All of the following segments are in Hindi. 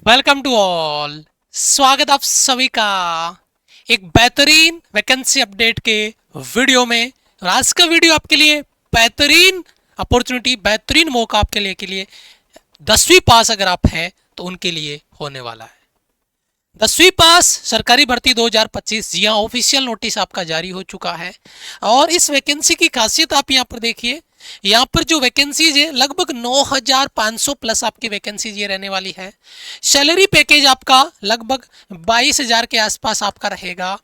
Welcome to all. स्वागत आप सभी का एक बेहतरीन वैकेंसी अपडेट के वीडियो में। और आज का वीडियो आपके लिए बेहतरीन अपॉर्चुनिटी, बेहतरीन मौका आपके लिए 10वीं पास अगर आप हैं तो उनके लिए होने वाला है। 10वीं पास सरकारी भर्ती 2025, जी हाँ, ऑफिशियल नोटिस आपका जारी हो चुका है। और इस वैकेंसी की खासियत आप यहाँ पर देखिए, यहाँ पर जो वैकेंसीज है लगभग 9,500 प्लस आपकी वैकेंसीज ये रहने वाली है। सैलरी पैकेज आपका लगभग 22,000 के आसपास आपका रहेगा।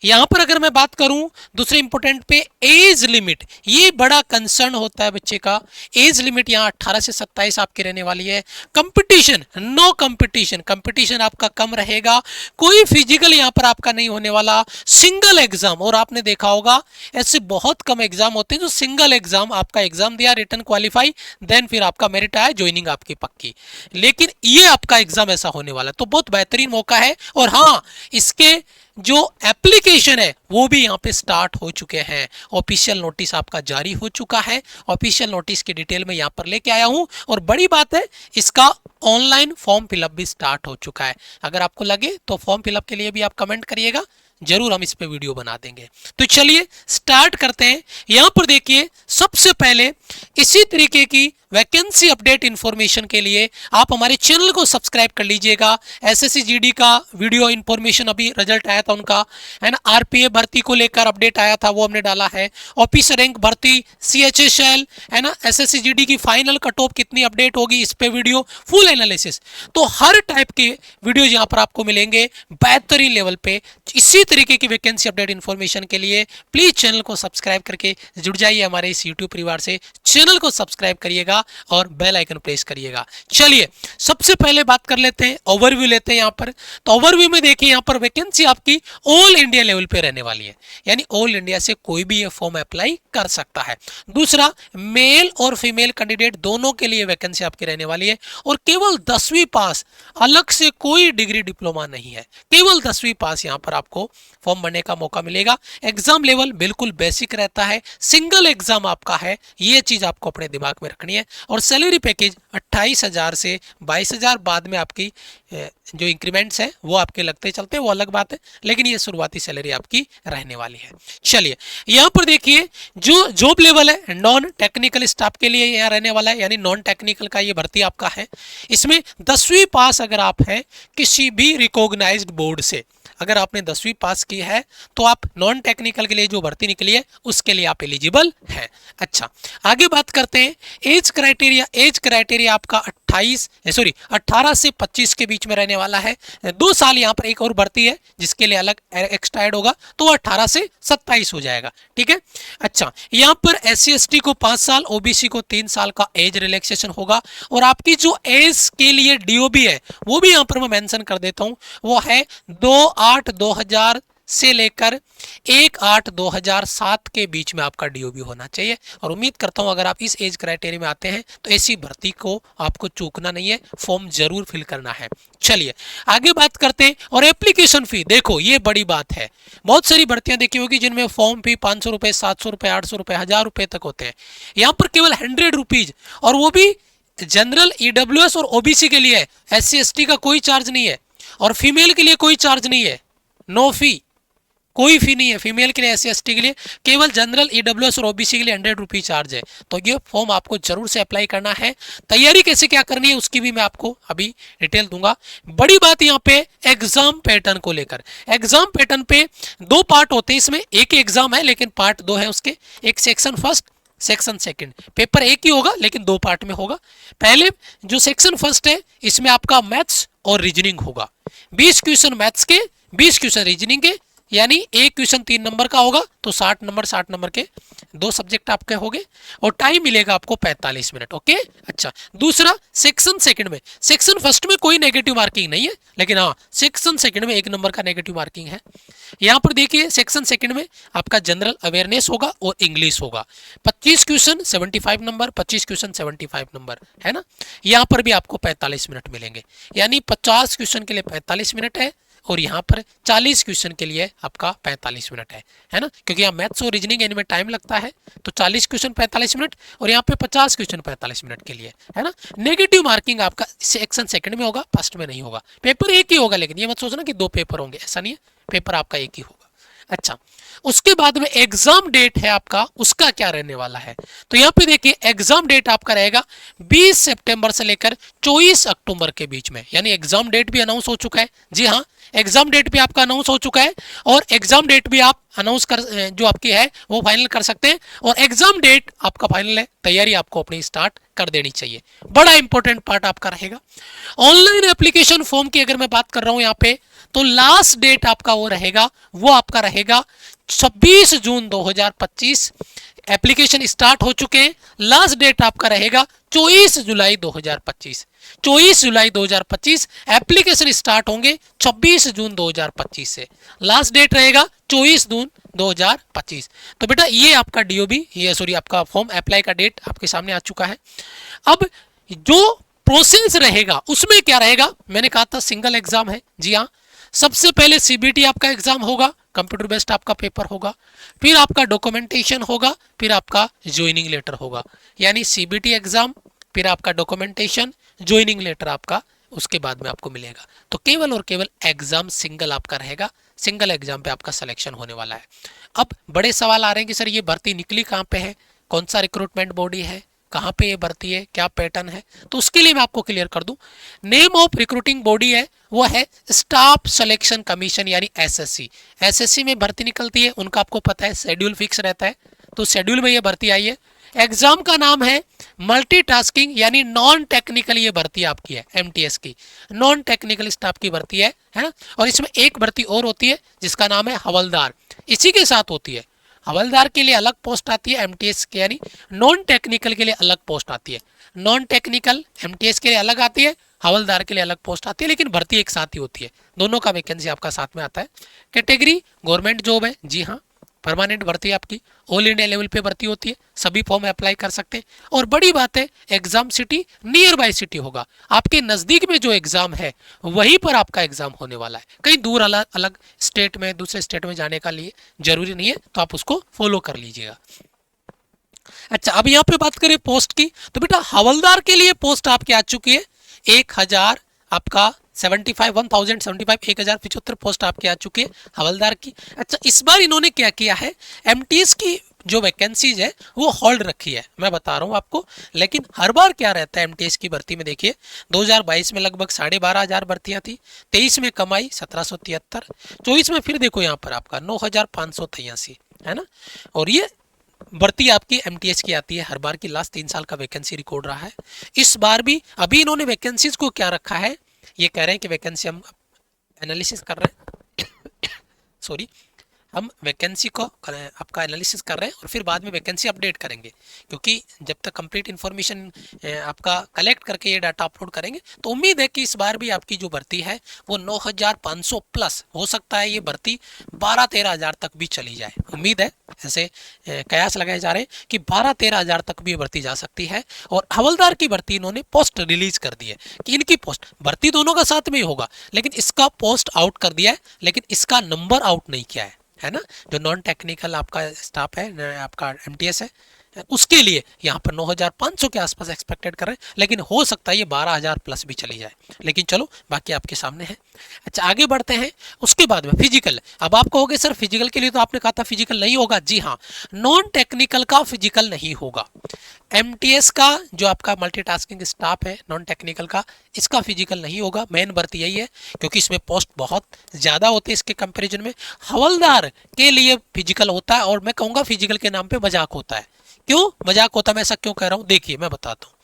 यहाँ पर अगर मैं बात करूं दूसरे इंपॉर्टेंट पे, एज लिमिट, ये बड़ा कंसर्न होता है बच्चे का। एज लिमिट यहाँ 18 से 27 आपकी रहने वाली है। कंपटीशन, नो कंपटीशन, कंपटीशन आपका कम रहेगा। कोई फिजिकल यहाँ पर आपका नहीं होने वाला, सिंगल एग्जाम। और आपने देखा होगा ऐसे बहुत कम एग्जाम होते हैं जो सिंगल एग्जाम, आपका एग्जाम दिया, रिटर्न क्वालिफाई, देन फिर आपका मेरिट आया, ज्वाइनिंग आपकी पक्की। लेकिन ये आपका एग्जाम ऐसा होने वाला है, तो बहुत बेहतरीन मौका है। और हाँ, इसके जो एप्लीकेशन है वो भी यहाँ पे स्टार्ट हो चुके हैं। ऑफिशियल नोटिस आपका जारी हो चुका है। ऑफिशियल नोटिस की डिटेल में यहाँ पर लेके आया हूँ। और बड़ी बात है, इसका ऑनलाइन फॉर्म फिलअप भी स्टार्ट हो चुका है। अगर आपको लगे तो फॉर्म फिलअप के लिए भी आप कमेंट करिएगा, जरूर हम इस पे वीडियो बना देंगे। तो चलिए स्टार्ट करते हैं। यहां पर देखिए, सबसे पहले इसी तरीके की वैकेंसी अपडेट इंफॉर्मेशन के लिए आप हमारे चैनल को सब्सक्राइब कर लीजिएगा। एसएससी जीडी का वीडियो इंफॉर्मेशन, अभी रिजल्ट आया था उनका, है ना, आरपीए भर्ती को लेकर अपडेट आया था, वो हमने डाला है। ऑफिसर रैंक भर्ती, सीएचएसएल, है ना, एसएससी जीडी की फाइनल कट ऑफ कितनी अपडेट होगी, इस पे वीडियो, फुल एनालिसिस। तो हर टाइप के वीडियो यहाँ पर आपको मिलेंगे बेहतरीन लेवल पे। इसी तरीके की वैकेंसी अपडेट इंफॉर्मेशन के लिए प्लीज चैनल को सब्सक्राइब करके जुड़ जाइए हमारे इस यूट्यूब परिवार से। चैनल को सब्सक्राइब करिएगा और बेल आइकन प्रेस करिएगा। चलिए सबसे पहले बात कर लेते हैं, ओवरव्यू लेते हैं यहाँ पर। तो ओवरव्यू में देखिए, यहाँ पर वैकेंसी आपकी ऑल इंडिया लेवल पे रहने वाली है, यानी ऑल इंडिया से कोई भी ये फॉर्म अप्लाई कर सकता है। दूसरा, मेल और फीमेल कैंडिडेट दोनों के लिए वैकेंसी आपकी रहने वाली है। और केवल 10वीं पास, अलग से कोई डिग्री डिप्लोमा नहीं है, केवल 10वीं पास यहाँ पर आपको फॉर्म भरने का मौका मिलेगा। एग्जाम लेवल बिल्कुल बेसिक रहता है, सिंगल एग्जाम आपका है, ये चीज आपको अपने दिमाग में रखनी है। और सैलरी पैकेज 28,000 से 22,000, बाद में आपकी जो इंक्रीमेंट्स है वो आपके लगते चलते, वो अलग बात है, लेकिन ये शुरुआती सैलरी आपकी रहने वाली है। चलिए यहाँ पर देखिए, जो जॉब लेवल है नॉन टेक्निकल स्टाफ के लिए यहाँ रहने वाला है, यानी नॉन टेक्निकल का ये भर्ती आपका है। इसमें 10वीं पास अगर आप हैं किसी भी रिकॉग्नाइज्ड बोर्ड से, अगर आपने 10वीं पास की है तो आप नॉन टेक्निकल के लिए जो भर्ती निकली है उसके लिए आप एलिजिबल हैं। अच्छा, आगे बात करते हैं एज क्राइटेरिया। एज क्राइटेरिया आपका 18 से 25 के बीच में रहने वाला है। 2 साल यहाँ पर एक और भर्ती है जिसके लिए अलग एक्स्ट्रा ऐड होगा, तो 18 से 27 हो जाएगा। ठीक है। अच्छा, यहाँ पर SC/ST को 5 साल, OBC को 3 साल का एज रिलैक्सेशन होगा। और आपकी जो एज के लिए DOB है वो भी यहाँ पर मैं मेंशन कर देता हूँ, वो है 2/8/2000 से लेकर 1/8/2007 के बीच में आपका DOB होना चाहिए। और उम्मीद करता हूं अगर आप इस एज क्राइटेरिया में आते हैं तो ऐसी भर्ती को आपको चूकना नहीं है, फॉर्म जरूर फिल करना है। चलिए आगे बात करते हैं। और एप्लीकेशन फी, देखो ये बड़ी बात है, बहुत सारी भर्तियां देखी होगी जिनमें फॉर्म फी 500 रुपए, 700 रुपए, 800 रुपए, 1000 रुपए तक होते हैं। यहाँ पर केवल 100 रुपीज, और वो भी जनरल, EWS और OBC के लिए। SC/ST का कोई चार्ज नहीं है, और फीमेल के लिए कोई चार्ज नहीं है, नो फी, कोई फी नहीं है फीमेल के लिए, SC/ST के लिए। केवल जनरल, EWS और OBC के लिए 100 रुपीज चार्ज है। तो ये फॉर्म आपको जरूर से अप्लाई करना है। तैयारी कैसे क्या करनी है उसकी भी मैं आपको अभी डिटेल दूंगा। बड़ी बात यहाँ पे एग्जाम पैटर्न को लेकर, एग्जाम पैटर्न पे 2 पार्ट होते हैं इसमें, एक ही एग्जाम है लेकिन पार्ट 2 है उसके। एक section first, section second, paper एक ही होगा लेकिन 2 पार्ट में होगा। पहले जो सेक्शन फर्स्ट है इसमें आपका मैथ्स और रीजनिंग होगा, 20 क्वेश्चन मैथ्स के, 20 क्वेश्चन रीजनिंग के, यानी एक क्वेश्चन 3 नंबर का होगा, तो 60 नंबर के 2 सब्जेक्ट आपके होंगे। और टाइम मिलेगा आपको 45 मिनट। ओके। अच्छा, दूसरा सेक्शन सेकंड में, सेक्शन फर्स्ट में कोई नेगेटिव मार्किंग नहीं है, लेकिन हाँ सेक्शन सेकंड में 1 नंबर का नेगेटिव मार्किंग है। यहाँ पर देखिए सेक्शन सेकंड में आपका जनरल अवेयरनेस होगा और इंग्लिश होगा। 25 क्वेश्चन 75 नंबर, 25 क्वेश्चन 75 नंबर, है ना। यहाँ पर भी आपको 45 मिनट मिलेंगे, यानी 50 क्वेश्चन के लिए 45 मिनट है और यहाँ पर 40 क्वेश्चन के लिए आपका 45 मिनट है ना, क्योंकि यहाँ मैथ्स और रीजनिंग इनमें टाइम लगता है। तो 40 क्वेश्चन 45 मिनट और यहाँ पे 50 क्वेश्चन 45 मिनट के लिए, है ना। नेगेटिव मार्किंग आपका सेक्शन सेकंड में होगा, फर्स्ट में नहीं होगा। पेपर एक ही होगा, लेकिन ये मत सोचना कि 2 पेपर होंगे, ऐसा नहीं है, पेपर आपका एक ही होगा। अच्छा, उसके बाद में एग्जाम डेट है आपका, उसका क्या रहने वाला है। तो यहाँ पे देखिए एग्जाम डेट आपका रहेगा 20 सितंबर से लेकर 24 अक्टूबर के बीच में, यानी एग्जाम डेट भी अनाउंस हो चुका है। जी हाँ, एग्जाम डेट भी आपका अनाउंस हो चुका है और एग्जाम डेट भी आप अनाउंस कर जो आपकी है वो फाइनल कर सकते हैं। और एग्जाम डेट आपका फाइनल है, तैयारी आपको अपनी स्टार्ट कर देनी चाहिए। बड़ा इंपॉर्टेंट पार्ट आपका रहेगा। ऑनलाइन एप्लीकेशन फॉर्म की अगर मैं बात कर रहा हूं यहाँ पे, तो लास्ट डेट आपका वो आपका रहेगा 26 जून 2025। एप्लीकेशन स्टार्ट हो चुके हैं, लास्ट डेट आपका रहेगा 24 जुलाई 2025। 24 जुलाई 2025 एप्लीकेशन स्टार्ट होंगे 26 जून 2025 से, लास्ट डेट रहेगा 24 जून 2025। तो बेटा ये आपका डीओबी, ये सॉरी आपका फॉर्म अप्लाई का डेट आपके सामने आ चुका है। अब जो प्रोसेस रहेगा उसमें क्या रहेगा, मैंने कहा था सिंगल एग्जाम है। जी हाँ, सबसे पहले सीबीटी आपका एग्जाम होगा, कंप्यूटर बेस्ड आपका पेपर होगा, फिर आपका डॉक्यूमेंटेशन होगा, फिर आपका ज्वाइनिंग लेटर होगा। यानी सीबीटी एग्जाम, फिर आपका डॉक्यूमेंटेशन, ज्वाइनिंग लेटर आपका उसके बाद में आपको मिलेगा। तो केवल और केवल एग्जाम सिंगल आपका रहेगा, सिंगल एग्जाम पे आपका सिलेक्शन होने वाला है। अब बड़े सवाल आ रहे हैं कि सर ये भर्ती निकली कहाँ पे है, कौन सा रिक्रूटमेंट बॉडी है, कहाँ पे ये भर्ती है, क्या पैटर्न है। तो उसके लिए मैं आपको क्लियर कर दूं, नेम ऑफ रिक्रूटिंग बॉडी है वो है स्टाफ सिलेक्शन कमीशन यानी एसएससी। एसएससी में भर्ती निकलती है, उनका आपको पता है शेड्यूल फिक्स रहता है, तो शेड्यूल में ये भर्ती आई है। एग्जाम का नाम है मल्टीटास्किंग यानी नॉन टेक्निकल ये भर्ती आपकी है, एमटीएस की नॉन टेक्निकल स्टाफ की भर्ती है ना। और इसमें एक भर्ती और होती है जिसका नाम है हवलदार, इसी के साथ होती है। हवलदार के लिए अलग पोस्ट आती है, एमटीएस के यानी नॉन टेक्निकल के लिए अलग पोस्ट आती है। नॉन टेक्निकल एमटीएस के लिए अलग आती है, हवलदार के लिए अलग पोस्ट आती है, लेकिन भर्ती एक साथ ही होती है, दोनों का वैकेंसी आपका साथ में आता है। कैटेगरी गवर्नमेंट जॉब है, जी हाँ, परमानेंट भर्ती आपकी ऑल इंडिया लेवल पे भर्ती होती है, सभी फॉर्म अप्लाई कर सकते हैं। और बड़ी बात है exam city near by city होगा, आपके नज़दीक में जो एग्जाम है वहीं पर आपका एग्जाम होने वाला है। कहीं दूर अलग अलग स्टेट में, दूसरे स्टेट में जाने का लिए जरूरी नहीं है, तो आप उसको फॉलो कर लीजिएगा। अच्छा, अब यहाँ पे बात करें पोस्ट की, तो बेटा हवलदार के लिए पोस्ट आपकी आ चुकी है 1000 आपका 1075 पोस्ट आपकी आ चुकी है हवलदार की। अच्छा, इस बार इन्होंने क्या किया है, एमटीएस की जो वैकेंसीज है वो होल्ड रखी है, मैं बता रहा हूँ आपको। लेकिन हर बार क्या रहता है एमटीएस की भर्ती में, देखिए 2022 में लगभग 12,500 भर्तियां थी, 23 में कमाई 1773, 24 में फिर देखो यहाँ पर आपका 9,583 है ना। और ये भर्ती आपकी एमटीएस की आती है हर बार की, लास्ट 3 साल का वैकेंसी रिकॉर्ड रहा है। इस बार भी अभी इन्होंने वैकेंसीज को क्या रखा है, ये कह रहे हैं कि वैकेंसी हम एनालिसिस कर रहे हैं सॉरी, हम वैकेंसी को आपका एनालिसिस कर रहे हैं और फिर बाद में वैकेंसी अपडेट करेंगे, क्योंकि जब तक कंप्लीट इन्फॉर्मेशन आपका कलेक्ट करके ये डाटा अपलोड करेंगे, तो उम्मीद है कि इस बार भी आपकी जो भर्ती है वो 9,500 प्लस हो सकता है, ये भर्ती 12-13 हज़ार तक भी चली जाए। उम्मीद है, ऐसे कयास लगाए जा रहे हैं कि 12-13 हज़ार तक भी भर्ती जा सकती है। और हवलदार की भर्ती इन्होंने पोस्ट रिलीज कर दी है कि इनकी पोस्ट, भर्ती दोनों का साथ में ही होगा, लेकिन इसका पोस्ट आउट कर दिया है, लेकिन इसका नंबर आउट नहीं किया है ना। जो नॉन टेक्निकल आपका स्टाफ है, आपका एमटीएस है, उसके लिए यहाँ पर 9,500 के आसपास एक्सपेक्टेड कर रहे हैं, लेकिन हो सकता है ये 12,000 प्लस भी चली जाए, लेकिन चलो बाकी आपके सामने है। अच्छा, आगे बढ़ते हैं। उसके बाद में फिजिकल, अब आप कहोगे सर फिजिकल के लिए तो आपने कहा था फिजिकल नहीं होगा। जी हाँ, नॉन टेक्निकल का फिजिकल नहीं होगा। एमटीएस का जो आपका मल्टीटास्किंग स्टाफ है नॉन टेक्निकल का, इसका फिजिकल नहीं होगा। मेन भर्ती यही है क्योंकि इसमें पोस्ट बहुत ज़्यादा होते हैं इसके कंपैरिजन में। हवलदार के लिए फिजिकल होता है, और मैं कहूँगा फिजिकल के नाम पे मजाक होता है। क्यों मजाक होता है, मैं ऐसा क्यों कह रहा हूँ, देखिए मैं बताता हूँ।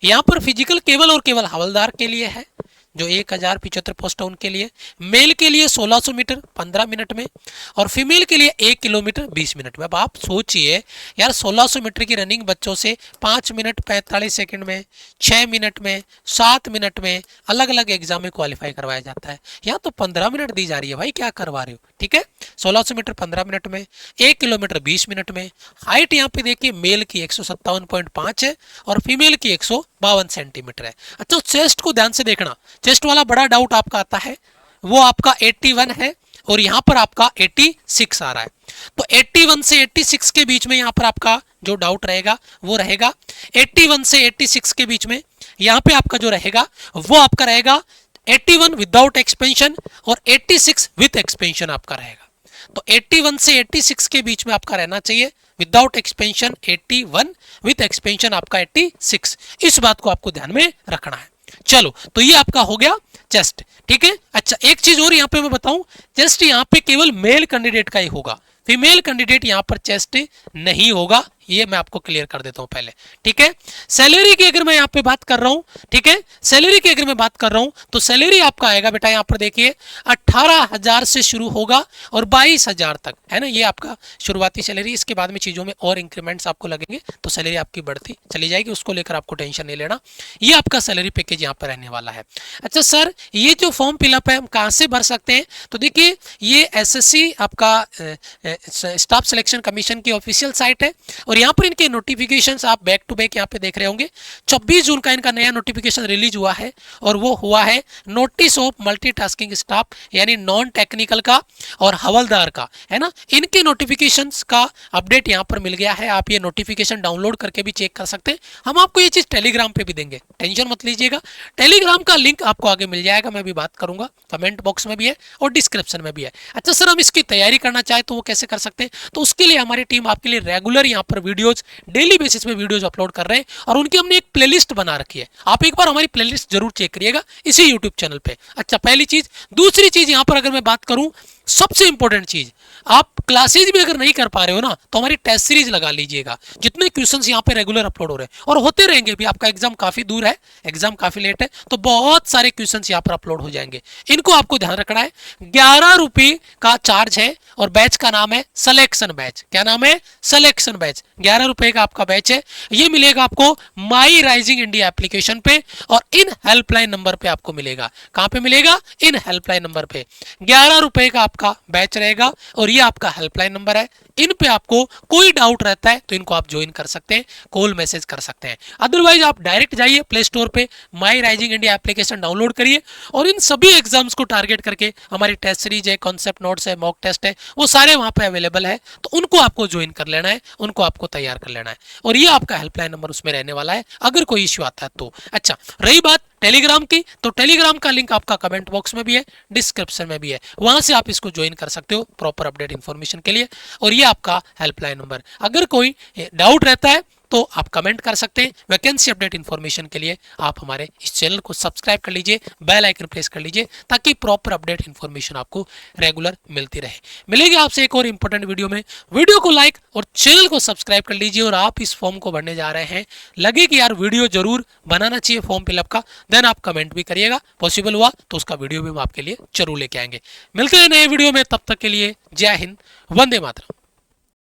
यहाँ पर फिजिकल केवल और केवल हवलदार के लिए है, जो 1,075 पोस्ट है उनके लिए। मेल के लिए 1600 मीटर 15 मिनट में, और फीमेल के लिए 1 किलोमीटर 20 मिनट में। अब आप सोचिए यार, 1600 मीटर की रनिंग बच्चों से 5 मिनट 45 सेकंड में, 6 मिनट में, 7 मिनट में अलग अलग एग्जाम में क्वालिफाई करवाया जाता है। यहाँ तो 15 मिनट दी जा रही है, भाई क्या करवा रहे हो। ठीक है, 1600 मीटर 15 मिनट में, 1 किलोमीटर 20 मिनट में। हाइट यहाँ पे देखिए मेल की 157.5 है और फीमेल की 152 सेंटीमीटर है। अच्छा, चेस्ट को ध्यान से देखना, चेस्ट वाला बड़ा डाउट आपका आता है। वो आपका 81 है और यहां पर आपका 86 आ रहा है। तो 81 से 86 के बीच में यहां पर आपका जो डाउट रहेगा वो रहेगा 81 से 86 के बीच में। यहां पे आपका जो रहेगा वो आपका रहेगा 81 विदाउट एक्सपेंशन और 86 विथ एक्सपेंशन आपका रहेगा। तो 81 से 86 के बीच में आपका रहना चाहिए, विदाउट एक्सपेंशन 81, विथ एक्सपेंशन आपका 86। इस बात को आपको ध्यान में रखना है। चलो, तो ये आपका हो गया चेस्ट, ठीक है। अच्छा, एक चीज और यहां पे मैं बताऊं, चेस्ट यहां पे केवल मेल कैंडिडेट का ही होगा, फीमेल कैंडिडेट यहां पर चेस्ट नहीं होगा, ये मैं आपको क्लियर कर देता हूं पहले, ठीक है। सैलरी की अगर मैं यहां पे बात कर रहा हूं, ठीक है, सैलरी की अगर मैं बात कर रहा हूं तो सैलरी आपका आएगा बेटा यहां पर देखिए 18,000 से शुरू होगा और 22,000 तक, है ना, ये आपका शुरुआती सैलरी। इसके बाद में चीजों में और इंक्रीमेंट्स आपको लगेंगे तो सैलरी आपकी बढ़ती चली जाएगी, उसको लेकर आपको टेंशन नहीं लेना। ये आपका सैलरी पैकेज यहां पर रहने वाला है। अच्छा सर, ये जो फॉर्म फिलअप है हम कहां से भर सकते हैं? तो देखिए, ये एसएससी आपका स्टाफ सिलेक्शन कमीशन की ऑफिशियल साइट है और यहाँ पर इनके नोटिफिकेशंस आप बैक टू बैक यहाँ पे देख रहे होंगे। 24 जून का इनका नया नोटिफिकेशन रिलीज हुआ है और वो हुआ है नोटिस ऑफ मल्टीटास्किंग स्टाफ, यानी नॉन टेक्निकल का और हवलदार का, है ना। इनके नोटिफिकेशंस का अपडेट यहाँ पर मिल गया है, आप ये नोटिफिकेशन डाउनलोड करके भी चेक कर सकते हैं। हम आपको ये चीज टेलीग्राम पे भी देंगे, टेंशन मत लीजिएगा। टेलीग्राम का लिंक आपको आगे मिल जाएगा, मैं भी बात करूंगा, कमेंट बॉक्स में भी है और डिस्क्रिप्शन में भी है। अच्छा सर, हम इसकी तैयारी करना चाहे तो वो कैसे कर सकते हैं? तो उसके लिए हमारी टीम आपके लिए रेगुलर यहाँ पर वीडियोज, डेली बेसिस पे वीडियोज अपलोड कर रहे हैं और उनकी हमने एक प्लेलिस्ट बना रखी है। आप एक बार हमारी प्लेलिस्ट जरूर चेक करिएगा इसी यूट्यूब चैनल पे। अच्छा, पहली चीज। दूसरी चीज यहाँ पर अगर मैं बात करूं, सबसे इंपॉर्टेंट चीज, आप क्लासेज भी अगर नहीं कर पा रहे हो ना तो हमारी टेस्ट सीरीज लगा लीजिएगा। जितने क्वेश्चंस यहाँ पे रेगुलर अपलोड हो रहे हैं और होते रहेंगे भी, आपका एग्जाम काफी दूर है, एग्जाम काफी लेट है, तो बहुत सारे क्वेश्चंस यहाँ पर अपलोड हो जाएंगे। इनको आपको ध्यान रखना है। 11 रुपए का चार्ज है और बैच का नाम है सिलेक्शन बैच। क्या नाम है? Selection batch. 11 रुपए का आपका बैच है, ये मिलेगा आपको माई राइजिंग इंडिया एप्लीकेशन पे और इन हेल्पलाइन नंबर पे आपको मिलेगा। कहां पे मिलेगा? इन हेल्पलाइन नंबर पे। 11 रुपए का आपका बैच रहेगा और ये आपका हेल्पलाइन नंबर है। इन पे आपको कोई डाउट रहता है तो इनको आप ज्वाइन कर सकते हैं, कॉल मैसेज कर सकते हैं। अदरवाइज आप डायरेक्ट जाइए प्ले स्टोर पे, माई राइजिंग इंडिया एप्लीकेशन डाउनलोड करिए और इन सभी एग्जाम्स को टारगेट करके हमारी टेस्ट सीरीज है, कॉन्सेप्ट नोट्स है, मॉक टेस्ट है, वो सारे वहां पे अवेलेबल है, तो उनको आपको ज्वाइन कर लेना है, उनको आपको तैयार कर लेना है और ये आपका हेल्पलाइन नंबर उसमें रहने वाला है अगर कोई इश्यू आता है तो। अच्छा, रही बात टेलीग्राम की, तो टेलीग्राम का लिंक आपका कमेंट बॉक्स में भी है, डिस्क्रिप्शन में भी है, वहां से आप इसको ज्वाइन कर सकते हो प्रॉपर अपडेट इन्फॉर्मेशन के लिए। और ये आपका हेल्पलाइन नंबर, अगर कोई डाउट रहता है तो आप कमेंट कर सकते हैं। वैकेंसी अपडेट इन्फॉर्मेशन के लिए आप हमारे इस चैनल को सब्सक्राइब कर लीजिए, बेल आइकन प्रेस कर लीजिए ताकि प्रॉपर अपडेट इन्फॉर्मेशन आपको रेगुलर मिलती रहे। मिलेंगे आपसे एक और इंपॉर्टेंट वीडियो में। वीडियो को लाइक और चैनल को सब्सक्राइब कर लीजिए और आप इस फॉर्म को भरने जा रहे हैं, लगे कि यार वीडियो जरूर बनाना चाहिए फॉर्म फिलअप का, देन आप कमेंट भी करिएगा, पॉसिबल हुआ तो उसका वीडियो भी हम आपके लिए जरूर लेके आएंगे। मिलते हैं नए वीडियो में, तब तक के लिए जय हिंद, वंदे मातरम।